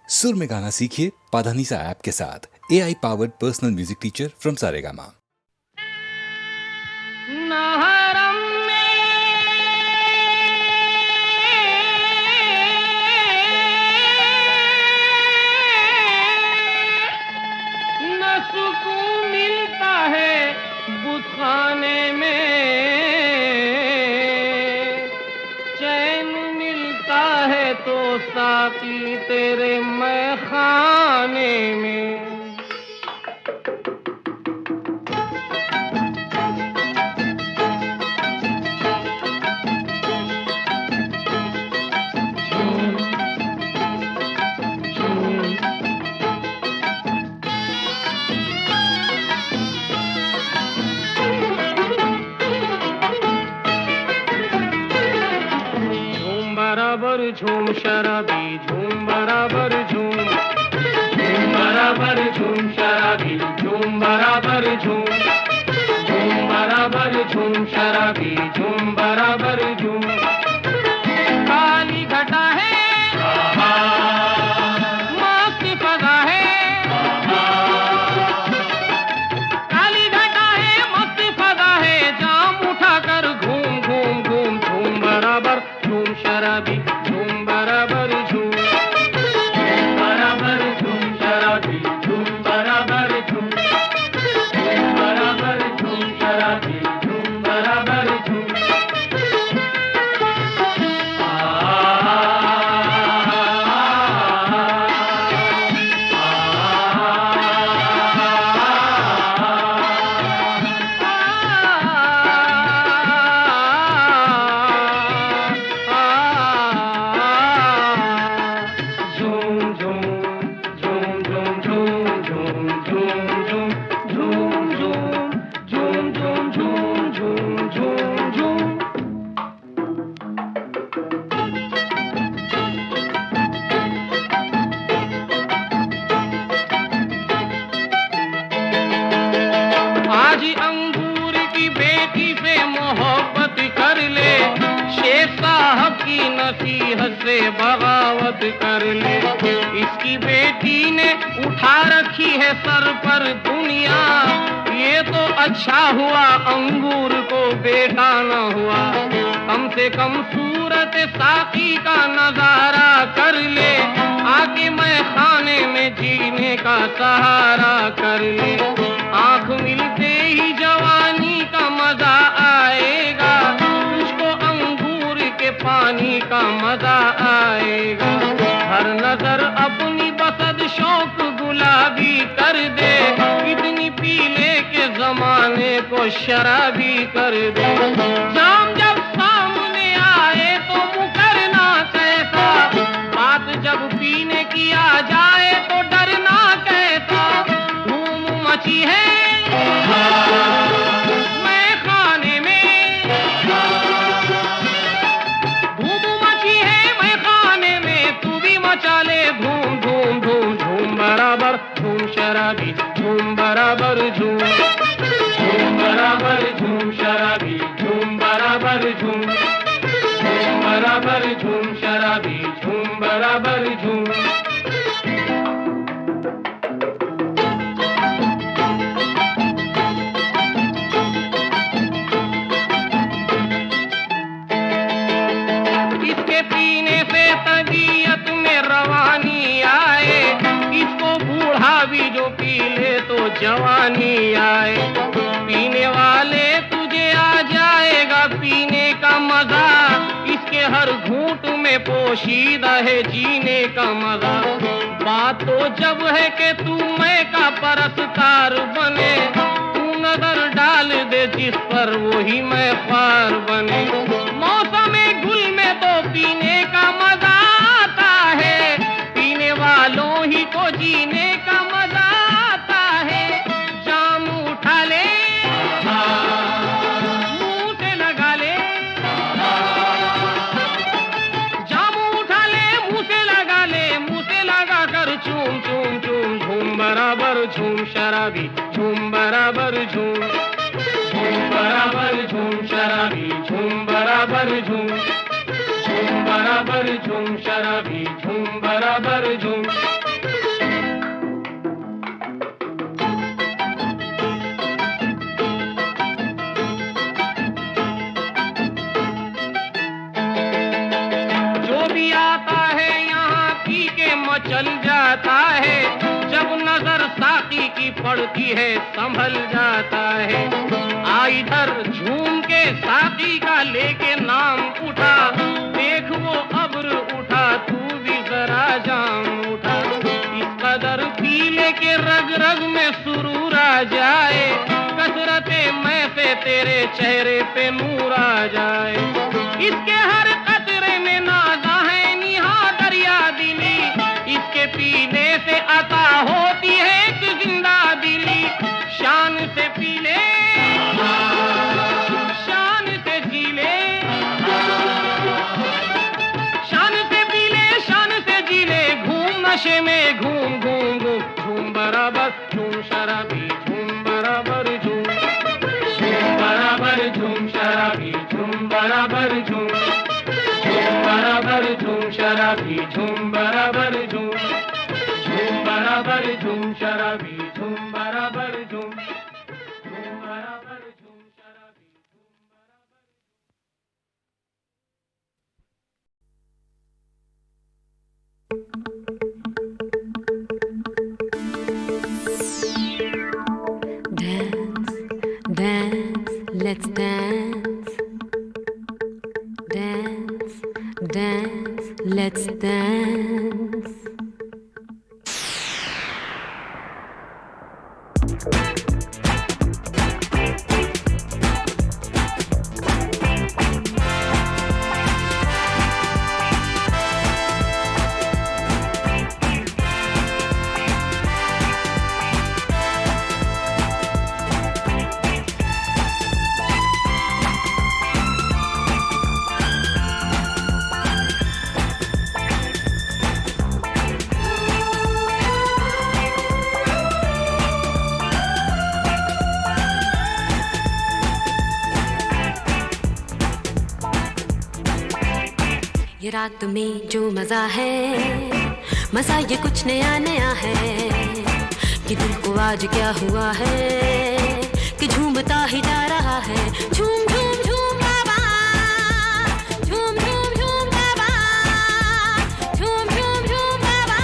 सुर में गाना सीखिए पाधानीसा ऐप के साथ। AI powered personal music teacher from Saregama. न सुकून मिलता है बुतखाने में, चैन मिलता है तो साकी तेरे मैखाने में। झूम शराबी झूम बराबर झूम, झूम बराबर झूम शराबी झूम बराबर झूम, झूम बराबर झूम शराबी झूम बराबर झूम। काली घटा है मस्त फजा है, काली घटा है मस्त फजा है, जाम उठाकर घूम घूम घूम, झूम बराबर झूम शराबी नसीहत से बगावत कर ले। इसकी बेटी ने उठा रखी है सर पर दुनिया, ये तो अच्छा हुआ अंगूर को बेटा न हुआ। कम से कम सूरत साकी का नजारा कर ले, आके मैं खाने में जीने का सहारा कर ले। आंख मिलते ही जवानी का मजा आएगा, पानी का मजा आएगा। हर नजर अपनी बसद शौक गुलाबी कर दे, इतनी पीले के जमाने को शराबी कर दे। शाम जब सामने आए तो मुकरना कैसा, बात जब पीने की आ जाए तो डरना कैसा। धूम मची है शराबी झूम बराबर झूम, झूम बराबर झूम शराबी झूम बराबर झूम, झूम बराबर झूम शराबी झूम बराबर झूम। इसके पीने से तबीयत में रवानी आए, इसको बूढ़ा भी जो पी ले तो जवानी आए। पीने वाले तुझे आ जाएगा पीने का मजा, इसके हर घूंट में पोशीदा है जीने का मजा। बात तो जब है कि तू मैं का परस्तार बने, तू नजर डाल दे जिस पर वही मैं ख्वार बने। मौसम गुल में तो पीने का मजा आता है, पीने वालों ही को जीने का मजा आता है। जाम उठा ले मुंह से लगा ले, जाम उठा ले मुंह से लगा ले, मुंह से लगा कर झूम झूम झूम, झूम बराबर झूम शराबी झूम बराबर झूम, झूम बराबर झूम शराबी झूम बराबर झूम, झूम बराबर झूम शराबी झूम बराबर झूम। मचल जाता है, जब नजर साकी की पड़ती है संभल जाता है। आ इधर झूम के साकी का लेके नाम उठा, देख वो अब्र उठा, तू भी जरा जाम उठा। इस कदर पी ले के रग रग में सुरूर आ जाए, कसरते मैं से तेरे चेहरे पे नूर आ जाए। इसके हर कतरे में नाज़ा है निहा दरिया दिली, इसके पीने से अता होती है एक जिंदा दिली। शान से पी ले, शान से जी ले, शान से पी ले, शान से जी ले। घूम नशे में घूम घूम घूम, झूम बराबर झूम शराबी, झूम बराबर झूम, झूम बराबर झूम शराबी, झूम बराबर झूम, झूम बराबर झूम शराबी, झूम बराबर झूम, झूम बराबर झूम शराबी, झूम बराबर झूम, झूम बराबर झूम शराबी, झूम बराबर। Dance, dance, let's dance. Dance, dance, let's dance. ये रात में जो मजा है, मजा ये कुछ नया नया है। कि दिल को आज क्या हुआ है कि झूमता ही जा रहा है। झूम झूम झूम बाबा, झूम झूम झूम बाबा, झूम झूम झूम बाबा।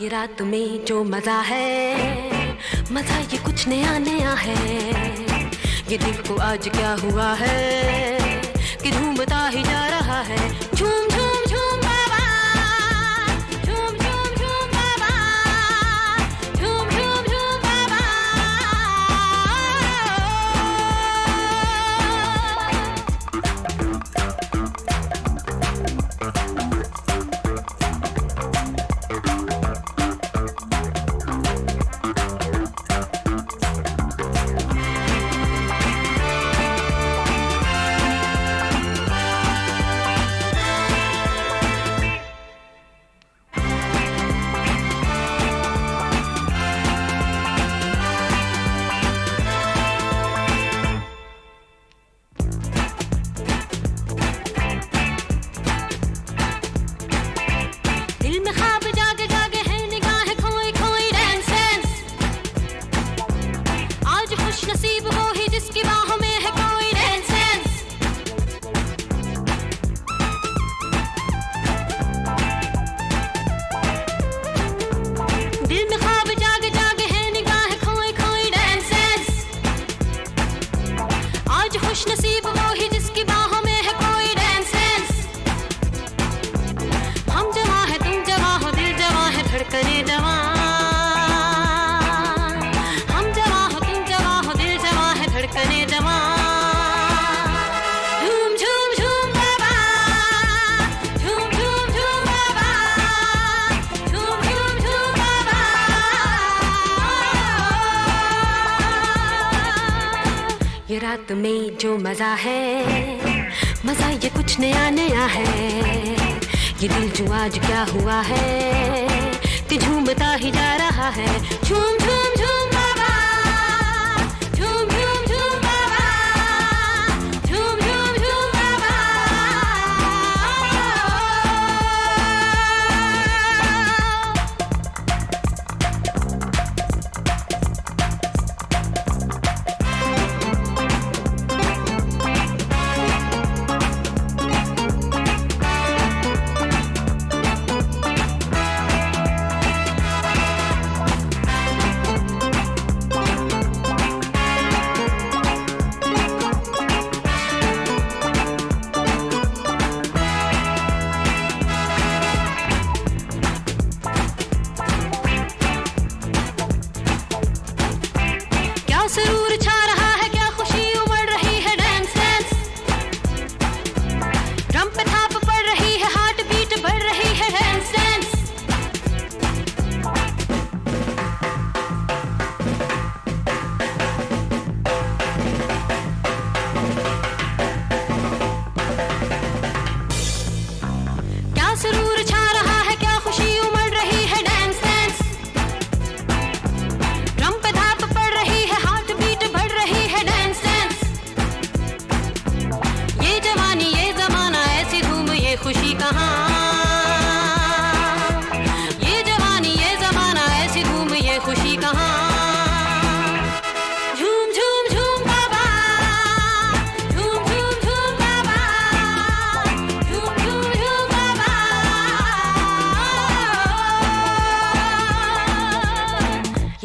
ये रात में जो मजा है, मजा ये कुछ नया नया है। ये दिल को आज क्या हुआ है कि झूमता ही जा रहा है। झूम झूम झूम बाबा, झूम झूम झूम बाबा, झूम झूम झूम बाबा। ये रात में जो मजा है, मजा ये कुछ नया नया है। ये दिल जो आज क्या हुआ है कि झूमता ही जा रहा है। झूम झूम झूम बाबा, झूम झूम झूम बाबा, झूम झूम झूम बाबा।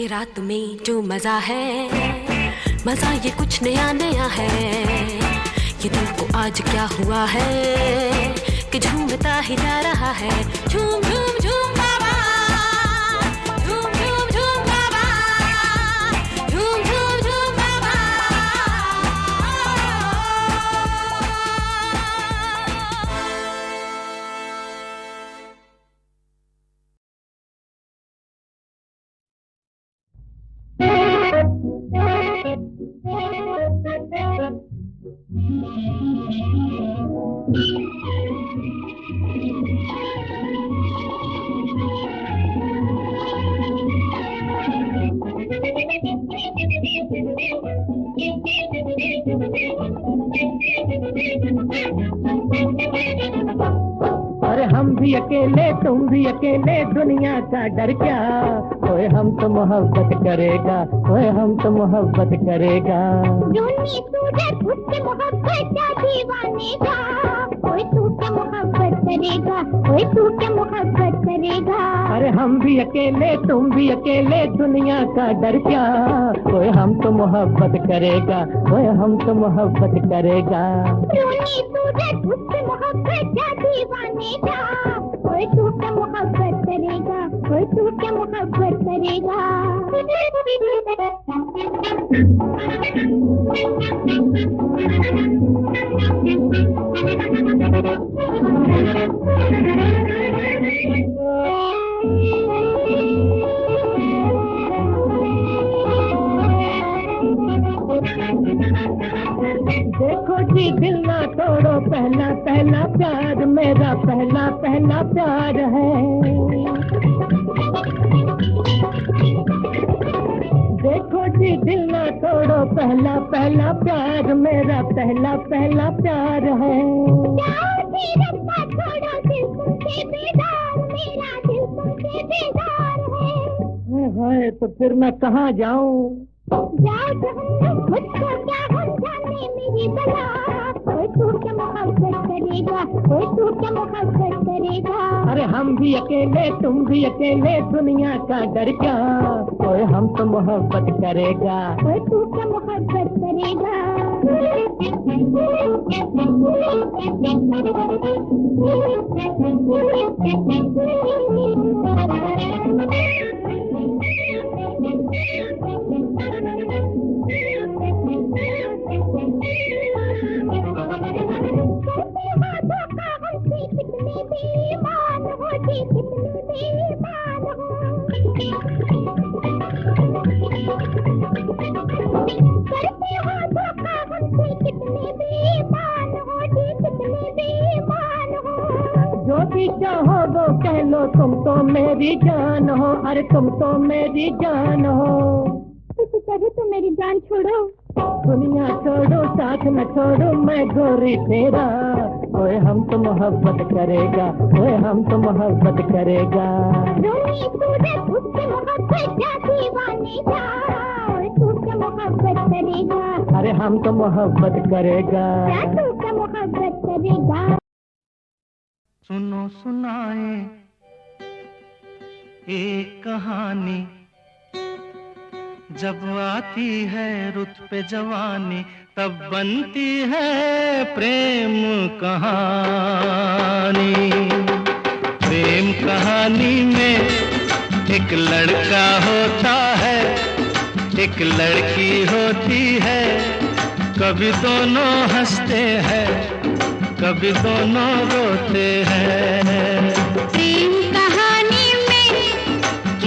ये रात में जो मजा है, मजा ये कुछ नया नया है। ये दिल को आज क्या हुआ है कि झूमता ही जा रहा है। झूम झूम झूम बाबा, झूम झूम झूम बाबा, झूम झूम झूम बाबा। अरे हम भी अकेले तुम भी अकेले, दुनिया का डर क्या। ओए हम तो मोहब्बत करेगा, ओए हम तो मोहब्बत करेगा। रोनी सूरज उससे मोहब्बत क्या दीवाने का। ओए तू क्या मोहब्बत करेगा, ओए तू क्या मोहब्बत करेगा। अरे हम भी अकेले तुम भी अकेले, दुनिया का डर क्या। ओए हम तो मोहब्बत करेगा, ओए हम तो मोहब्बत करेगा। रोनी सूरज उससे मोहब्बत क्या दीवाने का। ओए तू क्या मोहब्बत करेगा, ओए तू क्या मोहब्बत करेगा। देखो जी दिल ना तोड़ो, पहला पहला प्यार मेरा पहला पहला प्यार है। देखो जी दिल ना तोड़ो, पहला पहला प्यार मेरा पहला पहला प्यार है। जाओ धीरज का छोड़ो, दिल तुमसे बेदार, मेरा दिल तुमसे बेदार है। हाय तो फिर मैं कहाँ जाऊँ। जाओ जहन्नम, मुझको क्या हम जाने मेरी बला। ओए तू क्या मोहब्बत करेगा, ओए तू क्या मोहब्बत करेगा। अरे हम भी अकेले तुम भी अकेले, दुनिया का डर क्या। ओए हम तो मोहब्बत करेगा, ओए तू क्या मोहब्बत करेगा। जो भी चाहो वो कह लो, तुम तो मेरी जान हो। अरे तुम तो मेरी जान हो। तुझे कभी तो मेरी जान छोड़ो। दुनिया छोड़ो साथ न छोड़ो, मैं गोरी तेरा। ओए हम तो मोहब्बत करेगा, ओए हम तो मोहब्बत करेगा। रोनी सूरज उससे मोहब्बत क्या दीवाने का। ओए तू क्या मोहब्बत करेगा, अरे हम तो मोहब्बत करेगा। क्या तू क्या मोहब्बत करेगा। सुनो सुनाए एक कहानी, जब आती है रुत पे जवानी, तब बनती है प्रेम कहानी। प्रेम कहानी में एक लड़का होता है, एक लड़की होती है। कभी दोनों हंसते हैं, कभी दोनों रोते हैं। प्रेम कहानी में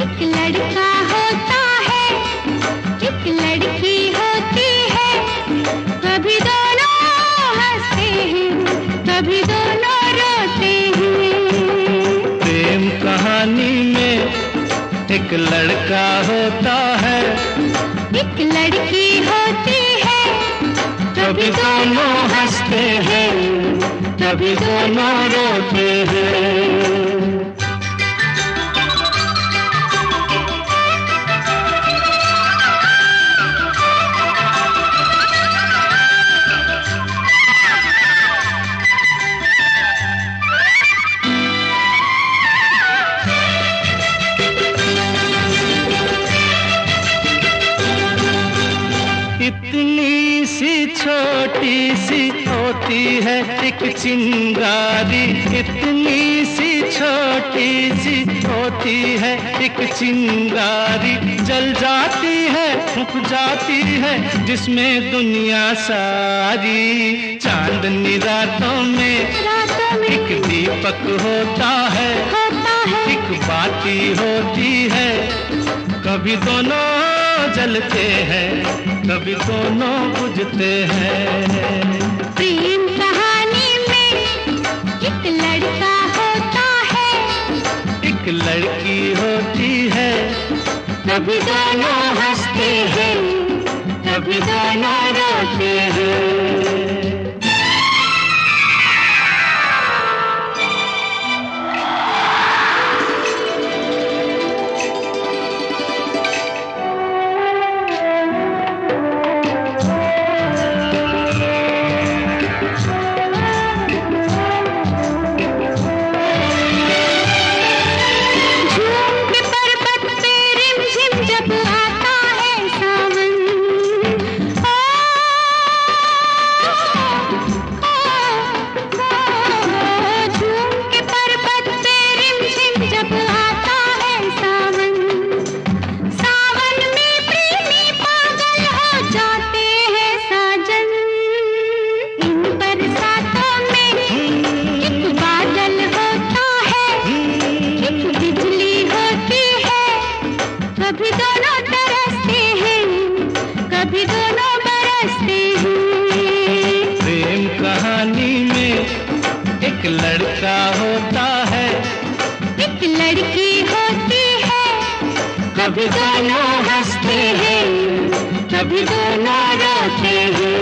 एक लड़का होता है, एक लड़की होती है। कभी दोनों हंसते हैं, कभी दोनों रोते हैं। प्रेम कहानी में एक लड़का होता है, एक लड़की होती है। कभी दोनों हंसते हैं, कभी दोनों रोते हैं। सी होती है एक चिंगारी, इतनी सी छोटी सी होती है एक चिंगारी, जल जाती है फूंक जाती है जिसमें दुनिया सारी। चांदनी रातों में एक दीपक होता है, एक बाती होती है, कभी दोनों जलते हैं कभी दोनों बुझते हैं। प्रेम कहानी में एक लड़का होता है, एक लड़की होती है, कभी दोनों हंसते हैं कभी दोनों रोते हैं। लड़का होता है एक लड़की होती है, कभी दोनों हंसते हैं कभी दोनों रोते हैं।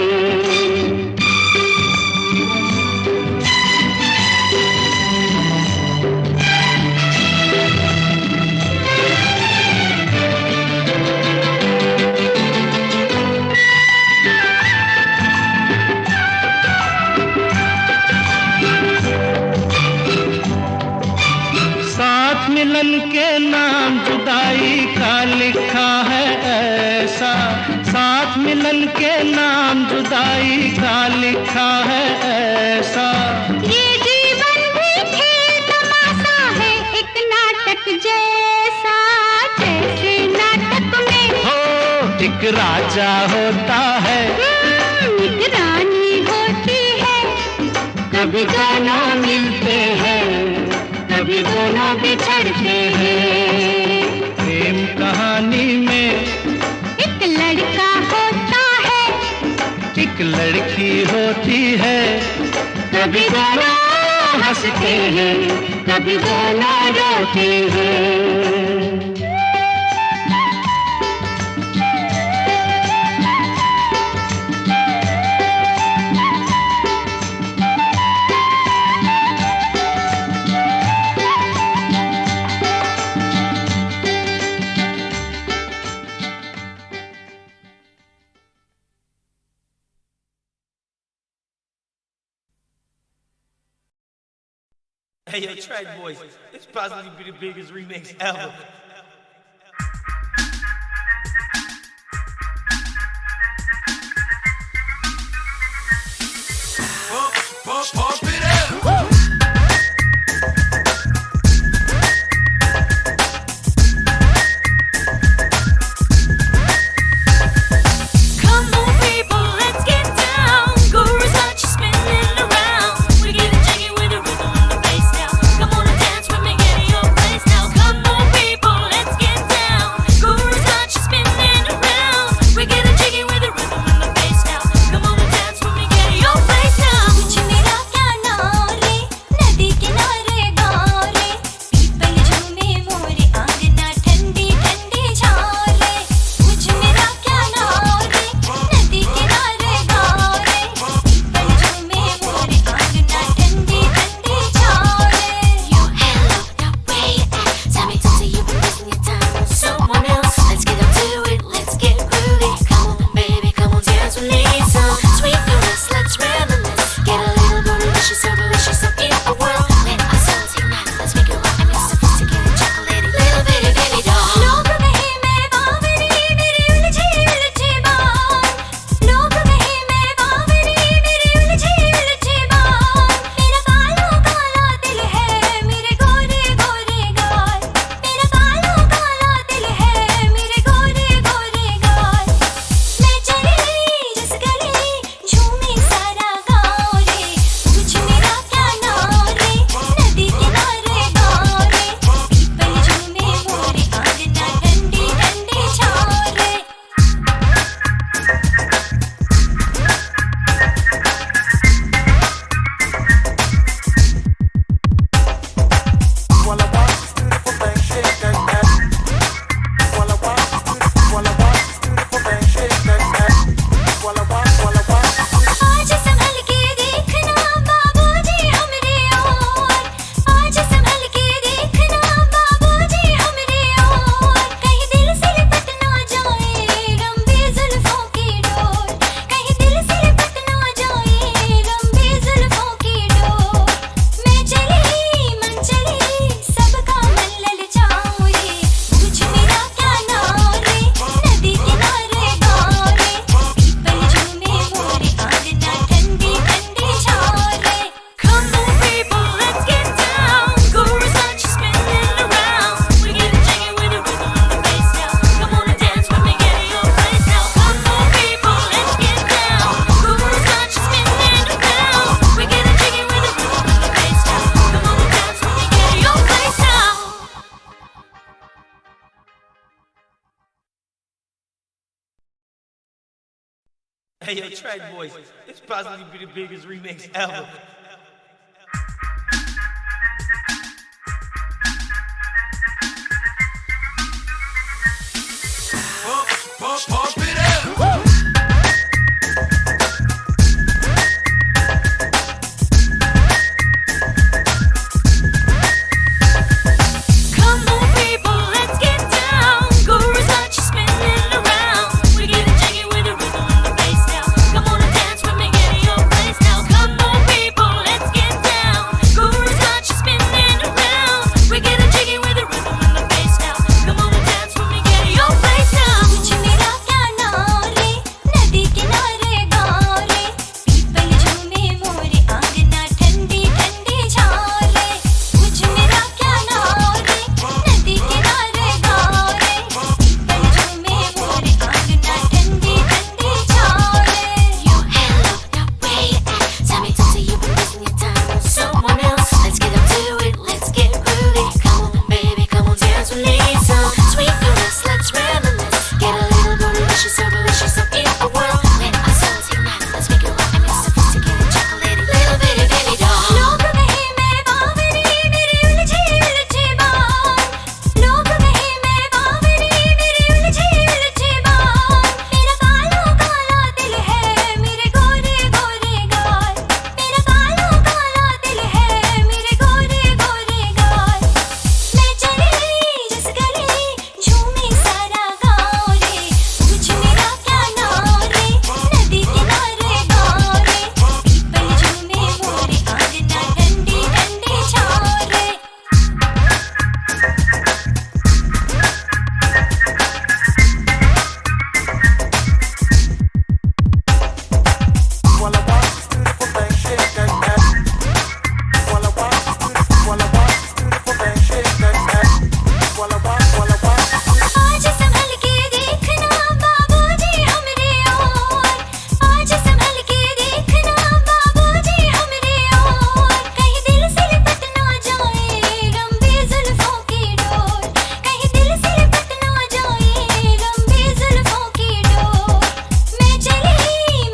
मिलन के नाम जुदाई का लिखा है ऐसा, साथ मिलन के नाम जुदाई का लिखा है ऐसा। ये जीवन भी खेल तमाशा है एक नाटक जैसा, जैसे नाटक में हो एक राजा होता है, एक रानी होती है, कभी दोनों मिलते हैं कभी दोनों बिछड़ते हैं। प्रेम कहानी में एक लड़का होता है, एक लड़की होती है, कभी दोनों हंसते हैं कभी दोनों रोते हैं। Hey yo, Track Boys, this possibly be the biggest remix ever. Pump it up. Come on, people, let's get down. Guru's got you spinning around. We're getting jiggy with the rhythm and the bass now. Come on and dance with me, get in your place now. Come on, people. Hey, yo, Track Boys, this possibly be the biggest remix ever. Pump it up. Come on, people, let's get down. Guru's got you spinning around. We're getting jiggy with the rhythm and the bass now. Come on and dance with me, get in your place now. Come on, people, let's get down. Guru's got you spinning around. We're getting jiggy with the rhythm and the bass now. Come on and dance with me, get in your place now. कुछ मेरा क्या नाम रे नदी किनारे गाँव रे people झूमे मोरे आंगना ठंडी ठंडी छाँव रे कुछ मेरा क्या नाम रे नदी किनारे गाँव रे पीपल झूमे मोरे आंगना ठंडी ठंडी छाँव रे Your hair look that way you act. Tell me, don't say you've been wasting your time with someone else. Let's get up to it, let's get groovy. Come on, baby, come on, dance with me. Some sweet caress, let's reminisce. Get a little bootylicious, so delicious, so in a world when our souls ignite. Let's make it rock and it's sophisticated, chocolatey, little bitty baby doll. लोग कहे मैं बावरी मेरी उलझी उलझी बात लोग कहे मैं बावरी मेरी उलझी उलझी बात मेरा काला काला दिल है मेरे गोरे गोरे गाल मेरा काला काला दिल है मेरे गोरे गोरे गाल मैं चली जिस गली झूमे सारा गाँव रे कुछ मेरा क्या नाम रे नदी किनारे गाँव रे पीपल झूमे मोरे आंगना ठंडी ठंडी छाँव रे While I watch this beautiful thing shake that ass. While I watch this beautiful thing shake that ass. While I watch आज संभल के देखना बाबूजी हमरे ओर आज संभल के देखना बाबूजी हमरे ओर कहीं दिल से लिपट ना जाए लंबी जुल्फों की डोर कहीं दिल से लिपट ना जाए लंबी जुल्फों की डोर मैं चली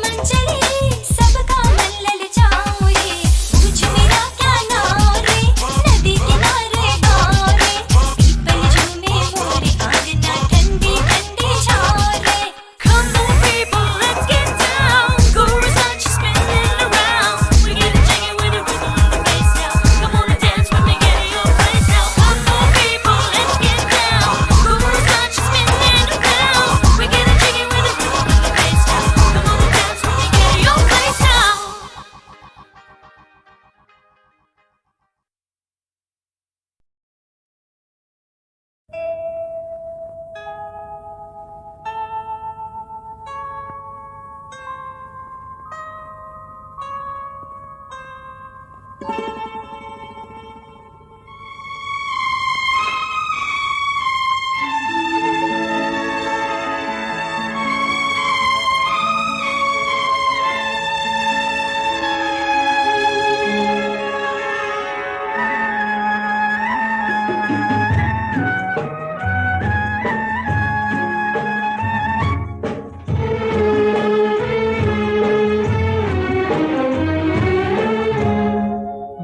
मन चली सबका मन ललचाऊं रे कुछ मेरा क्या नाम रे नदी किनारे गाँव रे पीपल झूमे मोरे आंगना ठंडी ठंडी छाँव रे Come on, people, let's get down. Guru's got you spinning around. We're getting jiggy with the rhythm and the bass now. Come on and dance with me, get in your place now. Come on, people, let's get down. Guru's got you spinning around. We're getting jiggy with the rhythm and the bass now. Come on and dance with me, get in your place now.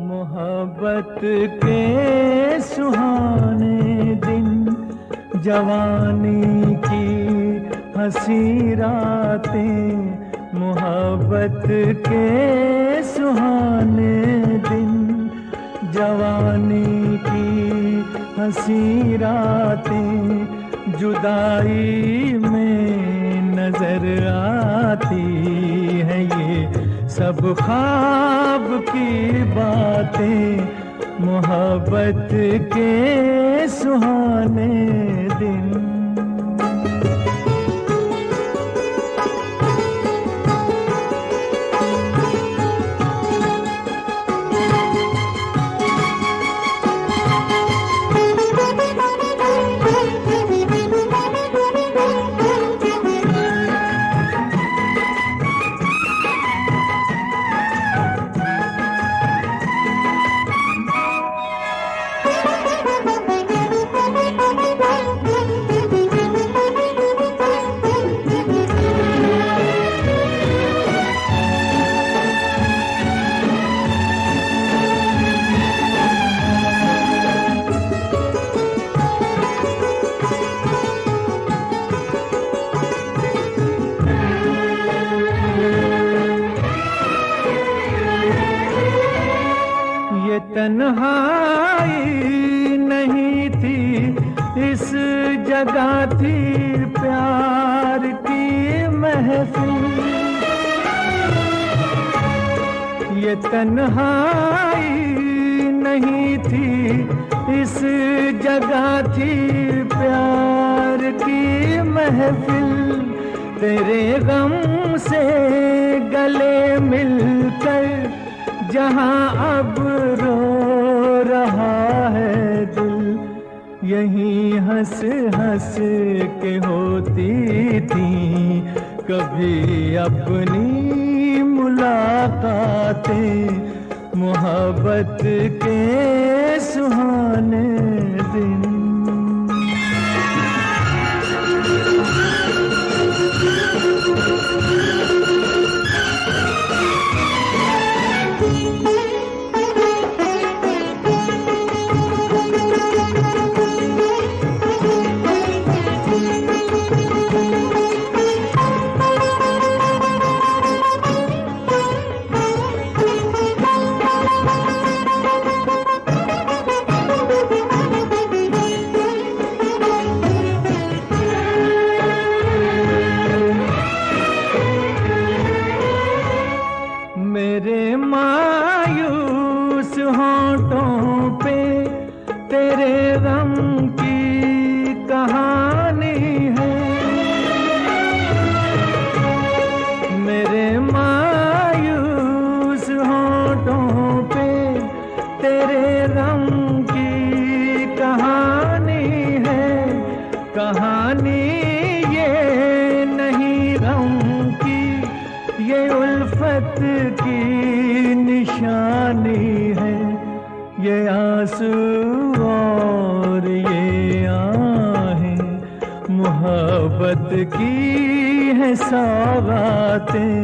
मोहब्बत के सुहाने दिन जवानी की हंसी रातें मोहब्बत के सुहाने दिन जवानी की हंसी रातें जुदाई में नजर आती है ये सब ख्वाब की बातें मोहब्बत के सुहाने दिन तन्हाई नहीं थी, इस जगह थी प्यार की महफिल। ये तन्हाई नहीं थी, इस जगह थी प्यार की महफिल। तेरे गम से गले मिलकर जहां अब रो रहा है दिल, यहीं हंस हंस के होती थी कभी अपनी मुलाकातें, मोहब्बत के सुहाने दिन। मेरे मायूस होंठों पे तेरे गम की कहानी है। मेरे मायूस होंठों पे तेरे गम की कहानी है। कहानी ये नहीं गम की, ये उल्फत की निशानी है। ये आंसू और ये आहें मोहब्बत की है सौगातें,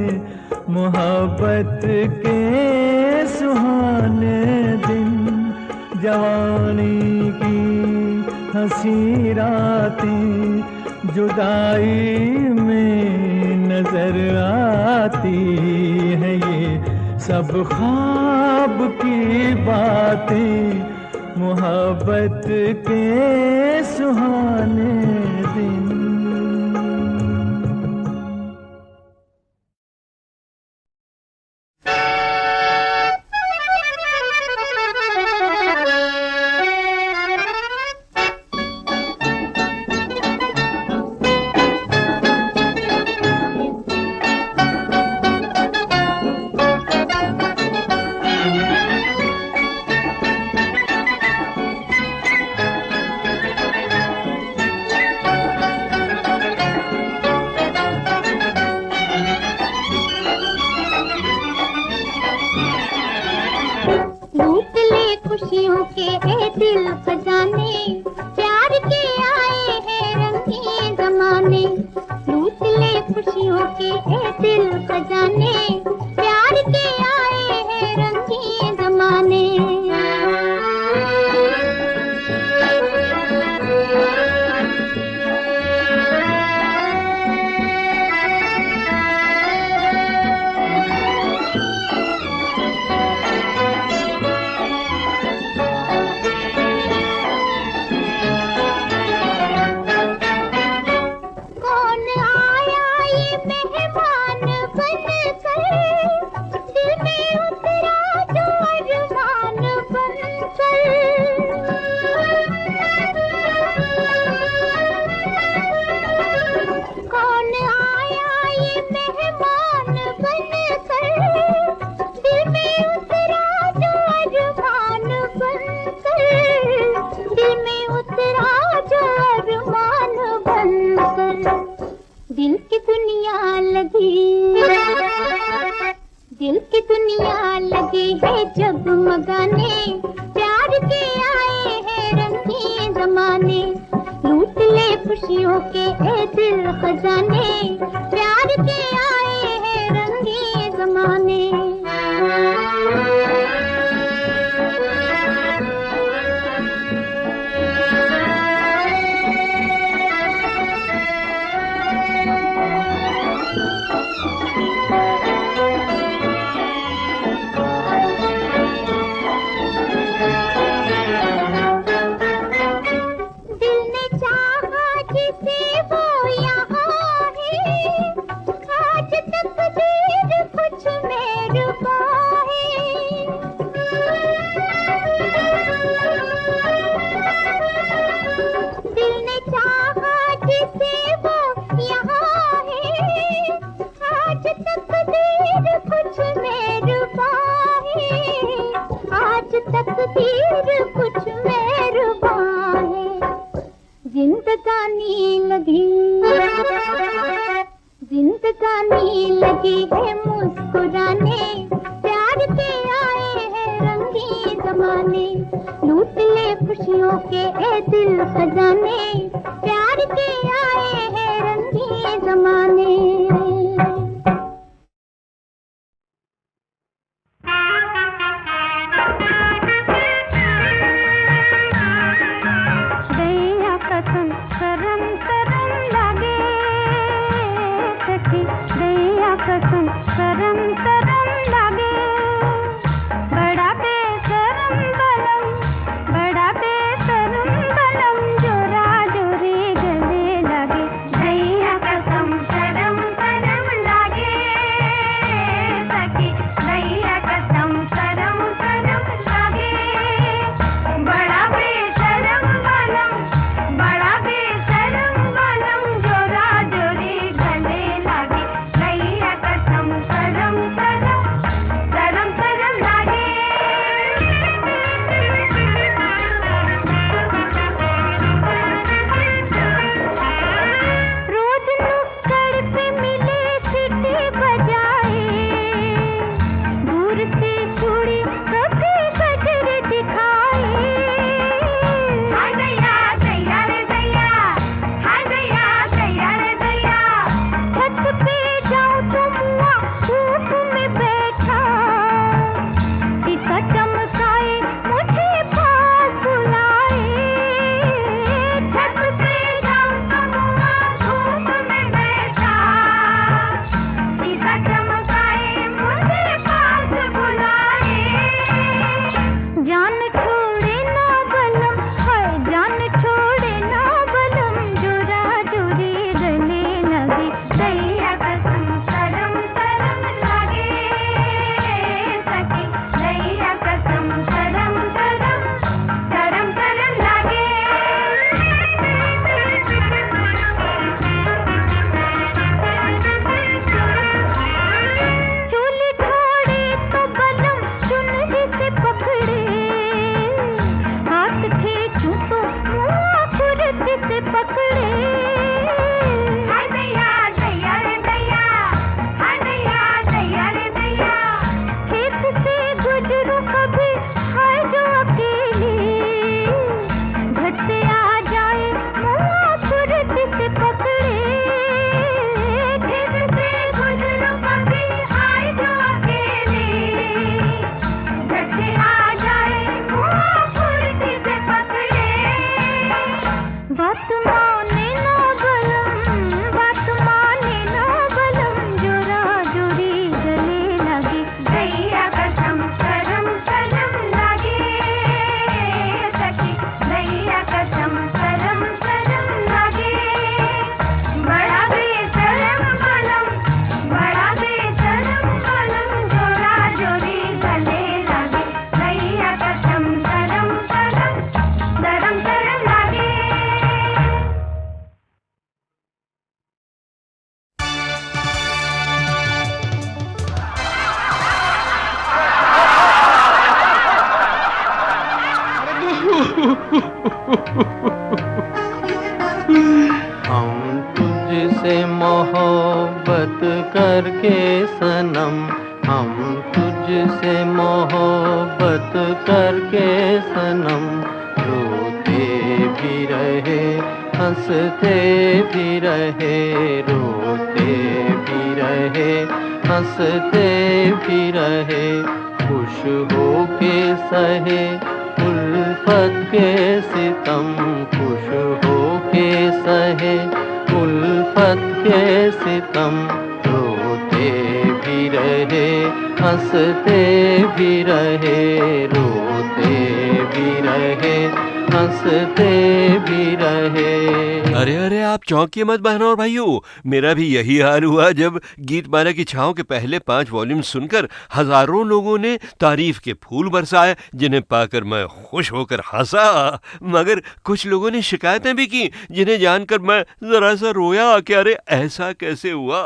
मोहब्बत के सुहाने दिन। जवानी की हंसी रातें जुदाई में नजर आती है, ये सब ख्वाब की बातें, मोहब्बत के सुहाने दिन। खुशियों के ए दिल खजाने, प्यार के आए हैं रंगीन जमाने। लूट ले खुशियों के ए दिल खजाने, प्यार के आए हैं रंगीन जमाने। दिल की दुनिया लगी है जगमगाने, प्यार के आए हैं रंगीन जमाने। लूट ले खुशियों के ए दिल खजाने, प्यार के आए हैं रंगीन जमाने। तकदीर कुछ मेहरबान है, जिंदगानी लगी है मुस्कुराने, प्यार के आए हैं रंगी जमाने, लूट ले खुशियों के ए दिल खजाने, प्यार के आए हैं रंगी जमाने। गैया कसम करम करम लागे सखी, गैया कसम करम करम लागे, बड़ा बेशरम बलम, बड़ा बेशरम बलम, जोरा जोरी गले लगे, गैया कसम करम करम लागे सखी, गैया कसम करम करम लागे, बड़ा बेशरम बलम, बड़ा बेशरम बलम, जोरा जोरी गले लगे, गैया कसम करम करम करम करम लागे। रोज नुक्कड़ पे मिले सीटी बजाए, दूर से चूड़ी कभी गजरे दिखाए, हाय दैया दैया रे दैया, हाय दैया दैया रे दैया, छत पे जाऊं तो मुआ धूप में बैठा, टीका चमकाए मुझे पास बुलाए, छत पे जाऊं तो मुआ धूप में बैठा, टीका चमकाए मुझे पास बुलाए, जान छोड़े ना बलम, हाय जान छोड़े ना बलम, जोरा जोरी गले लगे, दैया कसम करम करम लागे सखी, दैया कसम करम करम करम करम लागे। चूली ढोड़े तो बलम चुनरी से पकड़े, हाथ खींचूं तो मुआ फुर्ती से पकड़े, हाय दैया दैया रे दैया, हाय दैया दैया रे दैया, खेत से गुजरूं कभी हाय जो अकेली, झट से आ जाए मुआ फुर्ती से पकड़े, खेत से गुजरूं कभी हाय जो अकेली, झट से आ जाए मुआ फुर्ती से पकड़े, बात माने ना बलम, बात माने ना बलम, जोरा जोरी गले लगे, दैया कसम करम करम लागे सखी, दैया कसम करम करम लागे, बड़ा बेशरम बलम, बड़ा बेशरम बलम, जोरा जोरी गले लगे, दैया कसम करम करम करम करम लागे। हम तुझसे मोहब्बत करके सनम, हम तुझसे मोहब्बत करके सनम, रोते भी रहे हंसते भी रहे, रोते भी रहे हंसते भी रहे, खुश हो के सहे उल्फत के सितम, खुश हो के सहे उल्फत के सितम, रोते भी रहे हंसते भी रहे, रोते भी रहे हंसते भी रहे। अरे अरे आप चौंकिए मत बहनों और भाइयों, मेरा भी यही हाल हुआ जब गीतमाला की छाँव के पहले 5 वॉल्यूम सुनकर हजारों लोगों ने तारीफ के फूल बरसाए, जिन्हें पाकर मैं खुश होकर हंसा, मगर कुछ लोगों ने शिकायतें भी की, जिन्हें जानकर मैं जरा सा रोया कि अरे ऐसा कैसे हुआ।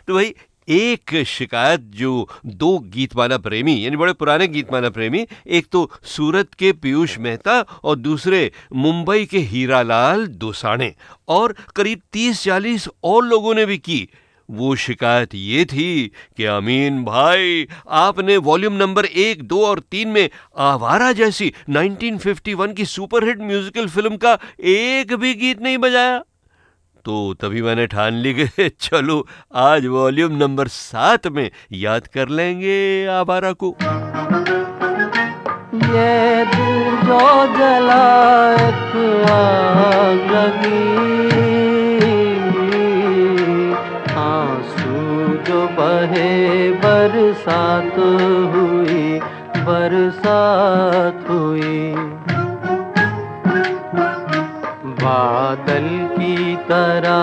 तो भाई एक शिकायत जो दो गीतमाला प्रेमी यानी बड़े पुराने गीतमाला प्रेमी, एक तो सूरत के पीयूष मेहता और दूसरे मुंबई के हीरालाल दोसाणे और करीब 30-40 और लोगों ने भी की। वो शिकायत ये थी कि अमीन भाई, आपने वॉल्यूम नंबर 1, 2 और 3 में आवारा जैसी 1951 की सुपरहिट म्यूजिकल फिल्म का एक भी गीत नहीं बजाया। तो तभी मैंने ठान ली कि चलो आज वॉल्यूम नंबर 7 में याद कर लेंगे आवारा को। ये दिल जो जला एक आग लगी, आंसू जो बहे बरसात हुई, बरसात हुई। बादल की तरह,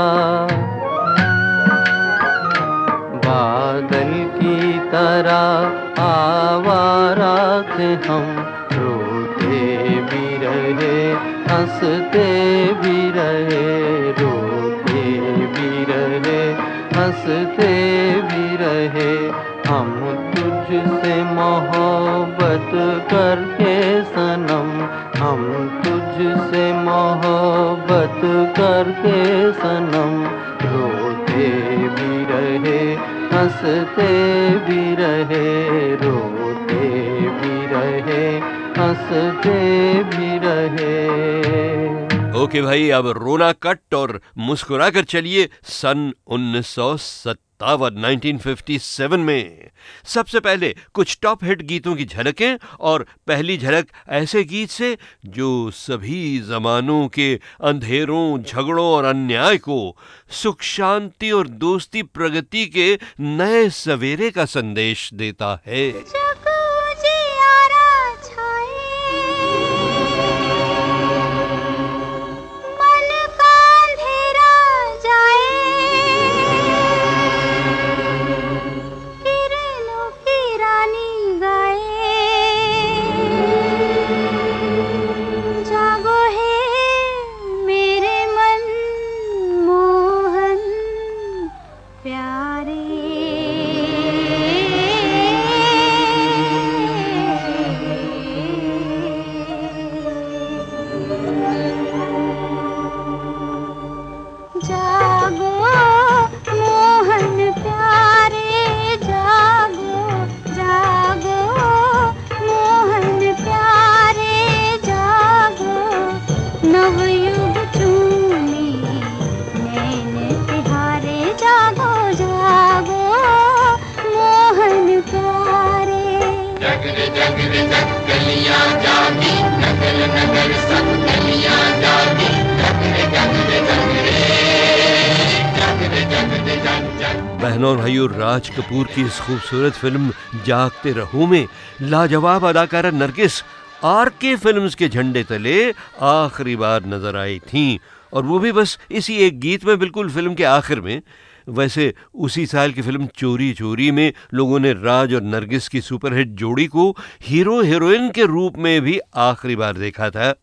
बादल की तरह आवारा थे हम, रोते भी रहे हंसते भी रहे, रोते भी रहे हंसते भी रहे। हम तुझसे मोहब्बत करके सनम, हम तुझसे मोहब्बत करके सनम, रोते भी रहे हंसते भी रहे, रोते भी रहे हंसते भी रहे। ओके भाई, अब रोना कट और मुस्कुरा कर चलिए सन 1957 में। सबसे पहले कुछ टॉप हिट गीतों की झलकें, और पहली झलक ऐसे गीत से जो सभी जमानों के अंधेरों, झगड़ों और अन्याय को सुख शांति और दोस्ती प्रगति के नए सवेरे का संदेश देता है। बहनों और भाइयों, राज कपूर की इस खूबसूरत फिल्म जागते रहो में लाजवाब अदाकारा नरगिस आरके फिल्म्स के झंडे तले आखिरी बार नजर आई थीं, और वो भी बस इसी एक गीत में, बिल्कुल फिल्म के आखिर में। वैसे उसी साल की फिल्म चोरी चोरी में लोगों ने राज और नरगिस की सुपरहिट जोड़ी को हीरो हीरोइन के रूप में भी आखिरी बार देखा था।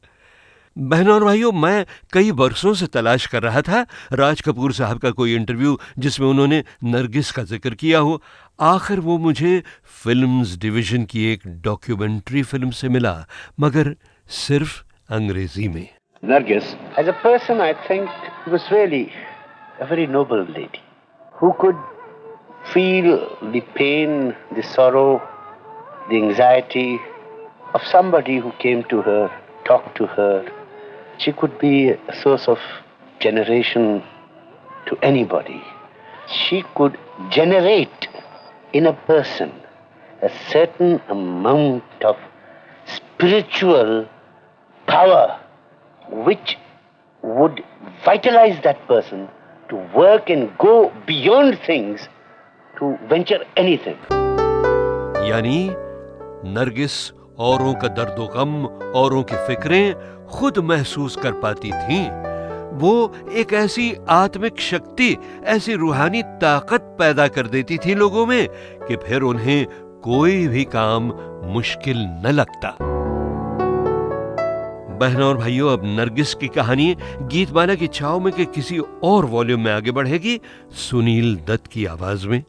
बहनों और भाइयों, मैं कई बरसों से तलाश कर रहा था राज कपूर साहब का कोई इंटरव्यू जिसमें उन्होंने नरगिस का जिक्र किया हो। आखिर वो मुझे फिल्म्स डिवीजन की एक डॉक्यूमेंट्री फिल्म से मिला, मगर सिर्फ अंग्रेजी में। Nargis, as a person, I think was really a very noble lady who could feel the pain, the sorrow, the anxiety of somebody who came to her, talked to her. She could be a source of generation to anybody. She could generate in a person a certain amount of spiritual power which would vitalize that person to work and go beyond things to venture anything. यानी नरगिस औरों का दर्दो गम, औरों की फिक्रें खुद महसूस कर पाती थीं। वो एक ऐसी आत्मिक शक्ति, ऐसी रूहानी ताकत पैदा कर देती थी लोगों में कि फिर उन्हें कोई भी काम मुश्किल न लगता। बहनों और भाइयों, अब नरगिस की कहानी गीतमाला की छाव में के किसी और वॉल्यूम में आगे बढ़ेगी, सुनील दत्त की आवाज में।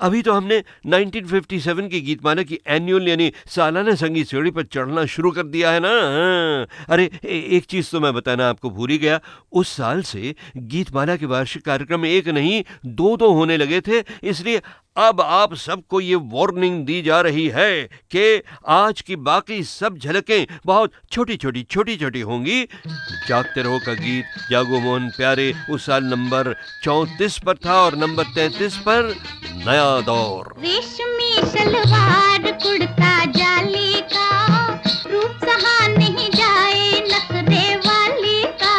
अभी तो हमने 1957 की गीतमाला की एनुअल यानी सालाना संगीत सीढ़ी पर चढ़ना शुरू कर दिया है ना। हाँ। अरे एक चीज तो मैं बताना आपको भूल ही गया, उस साल से गीतमाला के वार्षिक कार्यक्रम एक नहीं दो होने लगे थे, इसलिए अब आप सबको ये वार्निंग दी जा रही है कि आज की बाकी सब झलकें बहुत छोटी छोटी होंगी। जागते रहो का गीत जागो मोहन प्यारे उस साल नंबर 34 पर था और नंबर 33 पर नया दौर। रेशमी सलवार कुर्ता जाली का, रूप सहा नहीं जाए नखरे वाली का।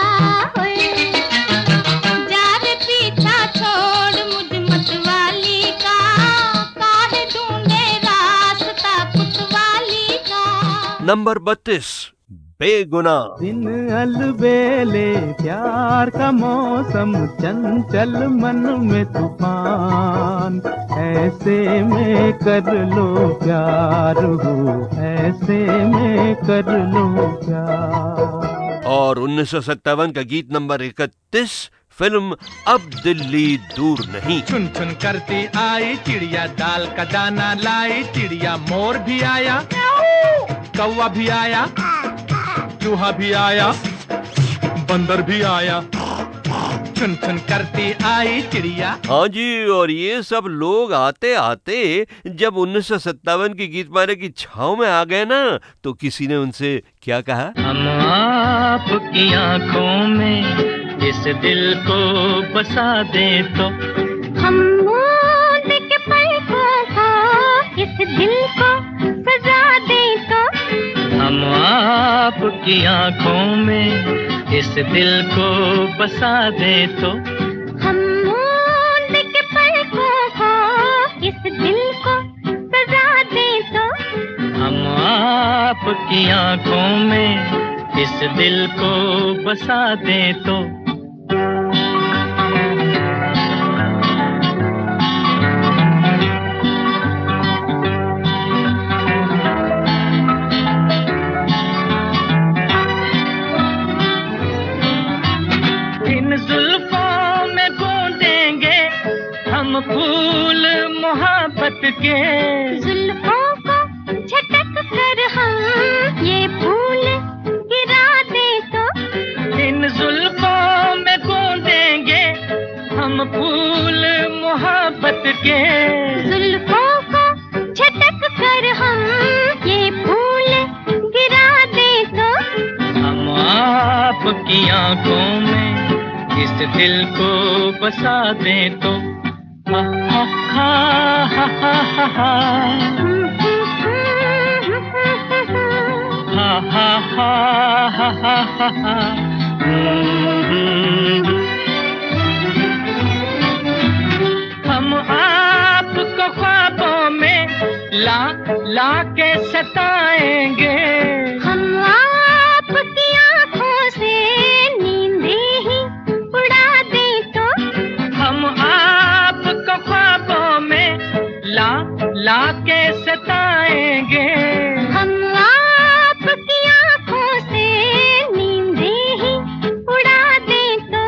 जा रे पीछा छोड़ मुझ मतवाली का, काहे ढूंढे रास्ता पुतवाली का। नंबर 32 बेगुनाह। दिन अलबेले प्यार का मौसम, चंचल मन में तूफान, ऐसे में कर लो प्यार हो, ऐसे में कर लो प्यार। और 1957 का गीत नंबर 31 फिल्म अब दिल्ली दूर नहीं। चुन चुन करती आई चिड़िया, दाल का दाना लाई चिड़िया, मोर भी आया, कौवा भी आया, चूहा भी आया, बंदर भी आया, चुन चुन करती आई चिड़िया। हाँ जी, और ये सब लोग आते आते जब 1957 की गीतमाला की छाव में आ गए ना, तो किसी ने उनसे क्या कहा? हम आपकी आंखों में इस दिल को बसा दे तो, हम मूंद के पलकों को इस दिल को सजा दे तो, हम आपकी आंखों में इस दिल को बसा दे तो, हम मूंद के पलकों को इस दिल को सजा दे तो, हम आपकी आंखों में इस दिल को बसा दे तो। फूल मोहब्बत के, जुल्फों को झटक कर हम ये फूल गिरा दे तो, इन जुल्फों में गूंदेंगे हम फूल मोहब्बत के, जुल्फों को झटक कर हम ये फूल गिरा दे तो, हम आपकी आंखों में इस दिल को बसा दे तो। हा हा हा हा हा हा हा हा हा हा हा। हम आपको ख्वाबों में ला के सताएंगे, हम आपकी आंखों से नींद ही उड़ा दे तो, हम आपको ख्वाबों में ला के सताएंगे, हम आपकी आंखों से नींद ही उड़ा दे तो,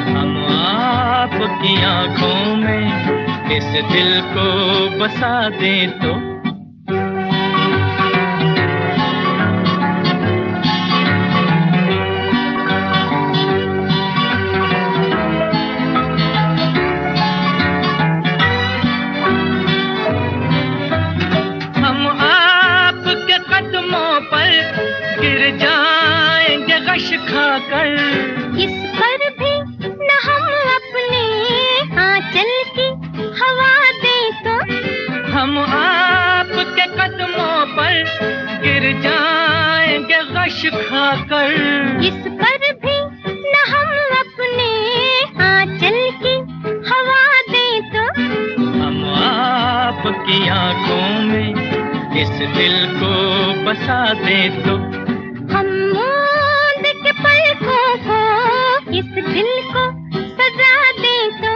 हम आपकी आंखों में इस दिल को बसा दे तो। खाकर इस पर भी न हम अपने आंचल की हवा दे तो, हम आपके कदमों पर गिर जाएंगे गश खाकर, इस पर भी न हम अपने आंचल की हवा दे तो, हम आपकी आंखों में इस दिल को बसा दे तो, हम मूंद के पलकों को इस दिल को सजा दे तो,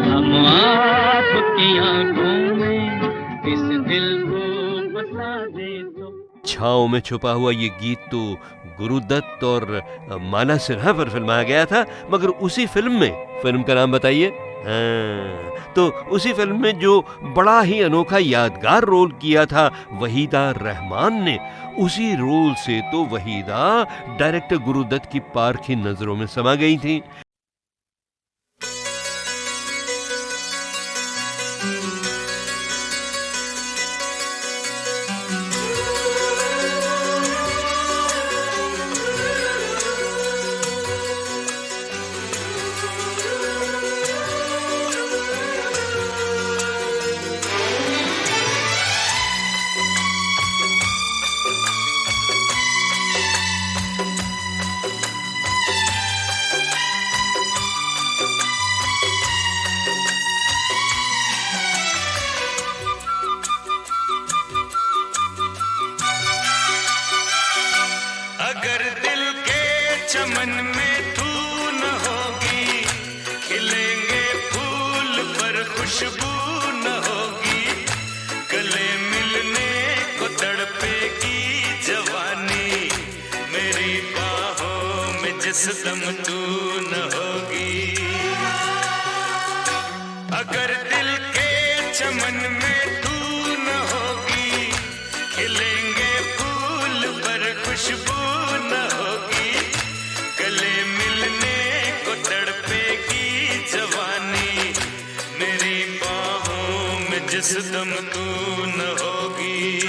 हम आपकी आंखों में इस दिल को बसा दे तो। छाँव में छुपा हुआ ये गीत तो गुरुदत्त और माला सिन्हा पर फिल्माया गया था, मगर उसी फिल्म में, फिल्म का नाम बताइए? हाँ, तो उसी फिल्म में जो बड़ा ही अनोखा यादगार रोल किया था वहीदा रहमान ने, उसी रोल से तो वहीदा डायरेक्टर गुरुदत्त की पारखी नजरों में समा गई थी। अगर दिल के चमन में तू न होगी, खिलेंगे फूल पर खुशबू न होगी, गले मिलने को तड़पेगी जवानी, मेरी बाहों में जिस दम तू न होगी। अगर दिल के चमन में तू न होगी, खिलेंगे फूल पर खुशबू न होगी, गले मिलने को तड़पेगी जवानी, मेरी बाहों में जिस दम तू न होगी।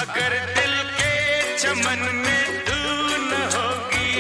अगर दिल के चमन में तू न होगी।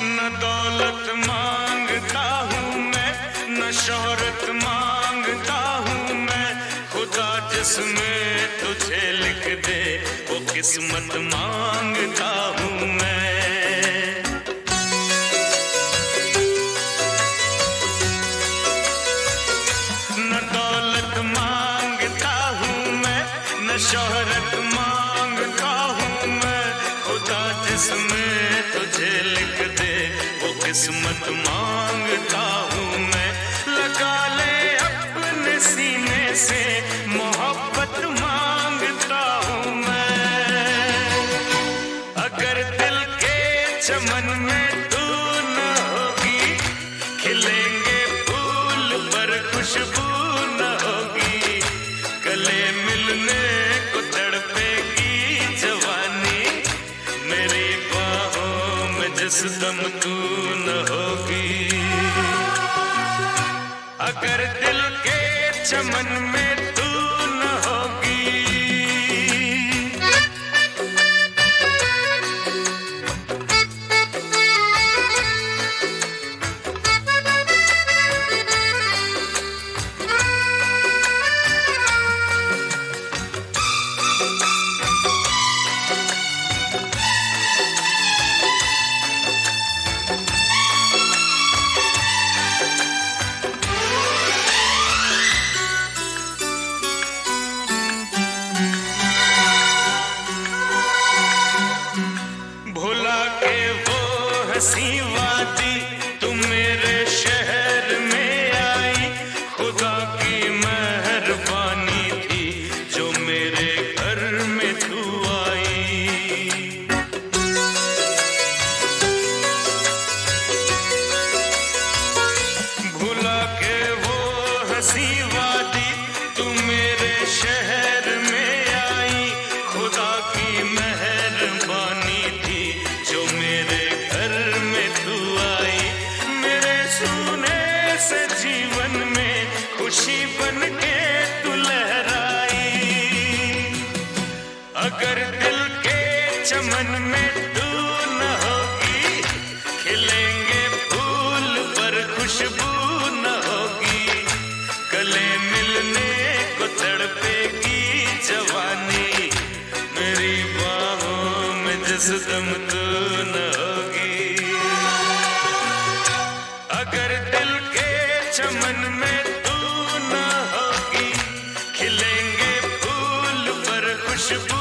न दौलत मांगता हूँ मैं, न शोहरत मांगता हूँ मैं, खुदा जिसमें तुझे लिख दे वो किस्मत मांगता हूँ मैं। न दौलत मांगता हूँ मैं, न शोहरत मांगता हूँ मैं, खुदा जिसमें तुझे लिख दे वो किस्मत मांगता हूँ मैं। लगा ले अपने सीने से मोहब्बत मांगता हूँ मैं। अगर दिल के चमन में तू न होगी, खिलेंगे फूल पर खुशबू न होगी, गले मिलने को तड़पेगी जवानी, मेरी बाहों में जिस दम तू न होगी। अगर दिल के चमन में तू न होगी। भुला के वो हंसी वादी तू मेरे शहर में आई, खुदा की मेहरबानी थी जो मेरे घर में तू आई। भुला के वो हंसी वादी तू मेरे शहर में आई, खुदा की मेहरबानी थी जो मेरे घर में तू आई। मेरे सूने से जीवन में खुशी बन के तू लहराई। अगर दिल के चमन में तू न होगी, खिलेंगे जिस दम तू न होगी। अगर दिल के चमन में तू न होगी, खिलेंगे फूल पर खुशबू